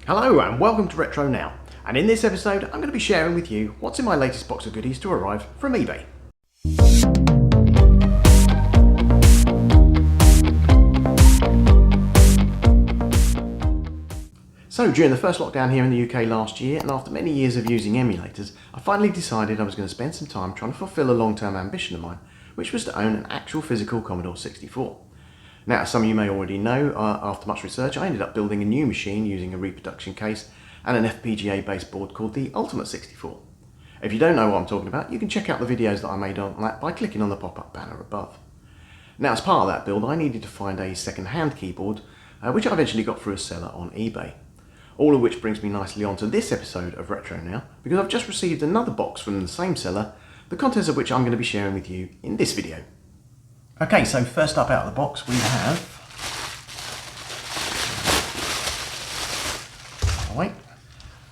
Hello and welcome to Retro Now, and in this episode I'm going to be sharing with you what's in my latest box of goodies to arrive from eBay. So during the first lockdown here in the UK last year, and after many years of using emulators, I finally decided I was going to spend some time trying to fulfill a long-term ambition of mine, which was to own an actual physical Commodore 64. Now, as some of you may already know, after much research I ended up building a new machine using a reproduction case and an FPGA based board called the Ultimate 64. If you don't know what I'm talking about, you can check out the videos that I made on that by clicking on the pop-up banner above. Now, as part of that build I needed to find a second-hand keyboard, which I eventually got through a seller on eBay. All of which brings me nicely on to this episode of Retro Now, because I've just received another box from the same seller, the contents of which I'm going to be sharing with you in this video. Okay, so first up out of the box we have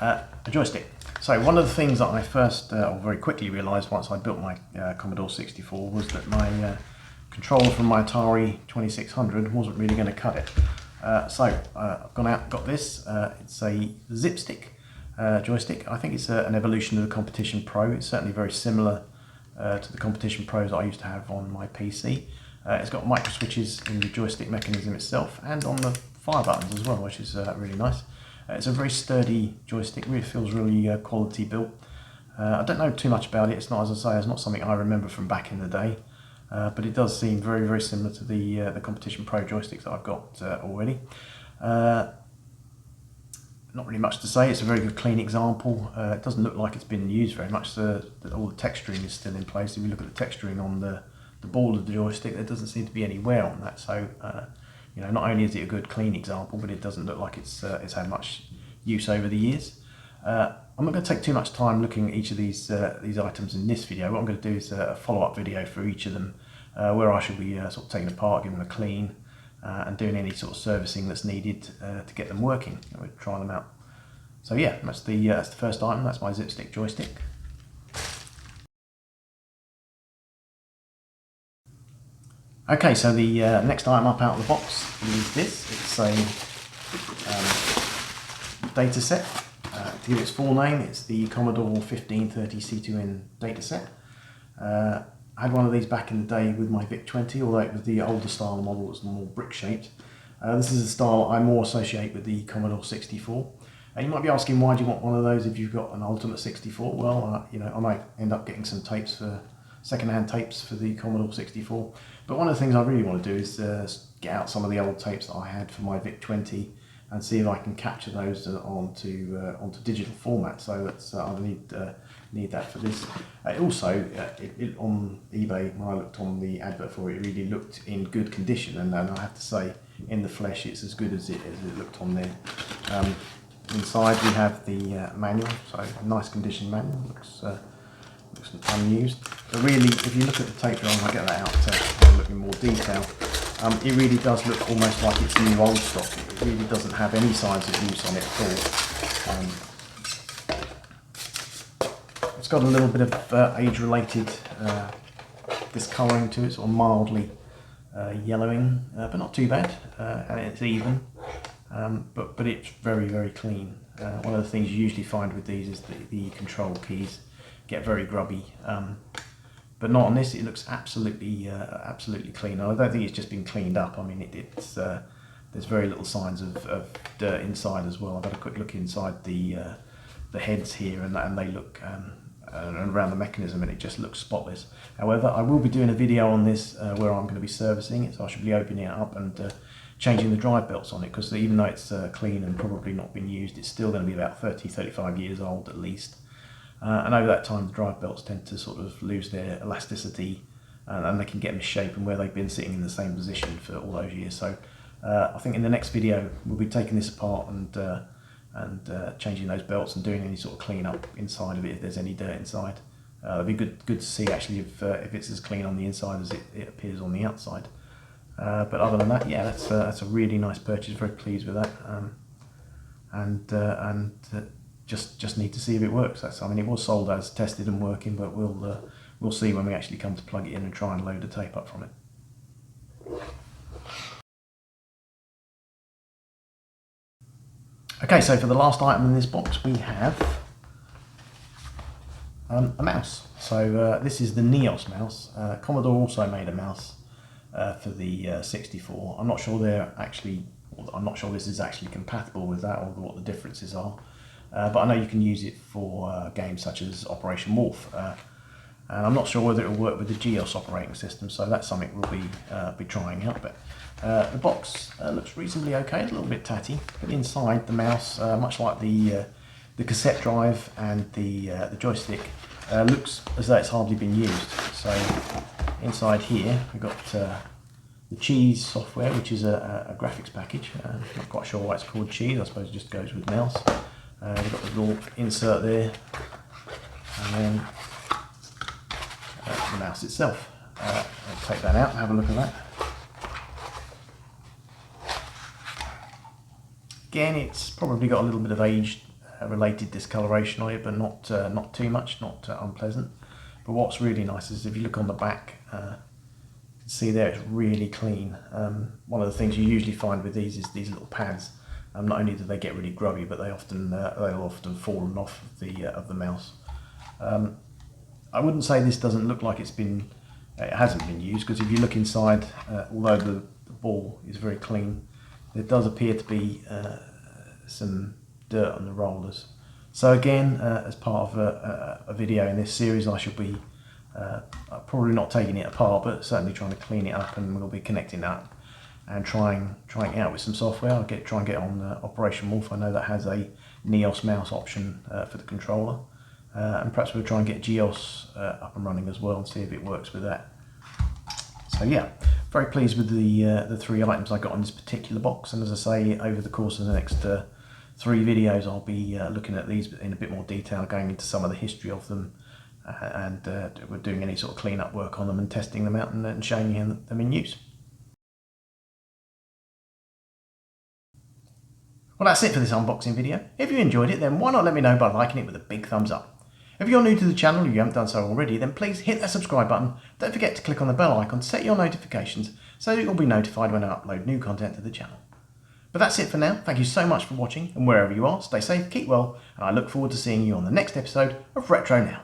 a joystick. So one of the things that I first, very quickly realised once I built my Commodore 64 was that my controller from my Atari 2600 wasn't really going to cut it. So I've gone out and got this. It's a ZipStik joystick. I think it's an evolution of the Competition Pro. It's certainly very similar to the Competition Pros that I used to have on my PC. It's got micro switches in the joystick mechanism itself and on the fire buttons as well, which is really nice. It's a very sturdy joystick, really feels really quality built. I don't know too much about it. It's not, as I say, it's not something I remember from back in the day, but it does seem very, very similar to the Competition Pro joysticks that I've got already. Not really much to say. It's a very good clean example. It doesn't look like it's been used very much. All the texturing is still in place. If you look at the texturing on the ball of the joystick, there doesn't seem to be any wear on that. So you know, not only is it a good clean example, but it doesn't look like it's had much use over the years. I'm not going to take too much time looking at each of these items in this video. What I'm going to do is a follow-up video for each of them, where I shall be sort of taking apart, giving them a clean, and doing any sort of servicing that's needed to get them working. We'll try them out. So yeah, that's the first item. That's my ZipStik joystick. Okay, so the next item up out of the box is this. It's a datassette. To give its full name, it's the Commodore 1530 C2N datassette. I had one of these back in the day with my VIC-20, although it was the older style model, it was more brick-shaped. This is a style I more associate with the Commodore 64. And you might be asking, why do you want one of those if you've got an Ultimate 64? Well, you know, I might end up getting some tapes second-hand tapes for the Commodore 64. But one of the things I really want to do is get out some of the old tapes that I had for my VIC-20 and see if I can capture those onto digital format. So that's I need that for this. Also, on eBay, when I looked on the advert for it, it really looked in good condition, and I have to say, in the flesh, it's as good as it looked on there. Inside we have the manual, so a nice condition manual. Looks unused. But really, if you look at the tape drum, I'll get that out to look in more detail. It really does look almost like it's new old stock. It really doesn't have any signs of use on it at all. It's got a little bit of age-related discolouring to it, sort of mildly yellowing, but not too bad, and it's even. But it's very, very clean. One of the things you usually find with these is the control keys get very grubby, but not on this. It looks absolutely clean. I don't think it's just been cleaned up. I mean, there's very little signs of dirt inside as well. I've had a quick look inside the heads here, and they look around the mechanism, and it just looks spotless. However, I will be doing a video on this where I'm going to be servicing it, so I should be opening it up and changing the drive belts on it, because even though it's clean and probably not been used, it's still going to be about 30-35 years old at least. And over that time, the drive belts tend to sort of lose their elasticity, and they can get misshapen where they've been sitting in the same position for all those years. So I think in the next video we'll be taking this apart and changing those belts and doing any sort of clean up inside of it if there's any dirt inside. It'd be good to see actually if it's as clean on the inside as it appears on the outside. But other than that, yeah, that's a really nice purchase. Very pleased with that, and just need to see if it works. I mean, it was sold as tested and working, but we'll see when we actually come to plug it in and try and load the tape up from it. Okay, so for the last item in this box we have a mouse. So this is the Neos mouse. Commodore also made a mouse for the 64. I'm not sure this is actually compatible with that or what the differences are. But I know you can use it for games such as Operation Wolf. And I'm not sure whether it will work with the GEOS operating system, so that's something we'll be trying out. But the box looks reasonably okay, a little bit tatty, but inside the mouse, much like the cassette drive and the joystick, looks as though it's hardly been used. So inside here we've got the Cheese software, which is a graphics package. Not quite sure why it's called Cheese, I suppose it just goes with mouse. We've got the little insert there, and then the mouse itself. I'll take that out and have a look at that. Again, it's probably got a little bit of age related discoloration on it, but not too much, not unpleasant. But what's really nice is if you look on the back, you can see there it's really clean. One of the things you usually find with these is these little pads. Not only do they get really grubby, but they'll often fallen off of the mouse. I wouldn't say this doesn't look like it hasn't been used, because if you look inside, although the ball is very clean, there does appear to be some dirt on the rollers. So again, as part of a video in this series, I should be probably not taking it apart, but certainly trying to clean it up, and we'll be connecting that and trying it out with some software. I'll try and get on Operation Wolf. I know that has a Neos mouse option for the controller, and perhaps we'll try and get GEOS up and running as well and see if it works with that. So yeah, very pleased with the three items I got on this particular box, and as I say, over the course of the next 3 videos I'll be looking at these in a bit more detail, going into some of the history of them, and we're doing any sort of clean-up work on them and testing them out and showing you them in use. Well, that's it for this unboxing video. If you enjoyed it, then why not let me know by liking it with a big thumbs up. If you're new to the channel or you haven't done so already, then please hit that subscribe button. Don't forget to click on the bell icon to set your notifications so that you'll be notified when I upload new content to the channel. But that's it for now. Thank you so much for watching, and wherever you are, stay safe, keep well, and I look forward to seeing you on the next episode of Retro Now.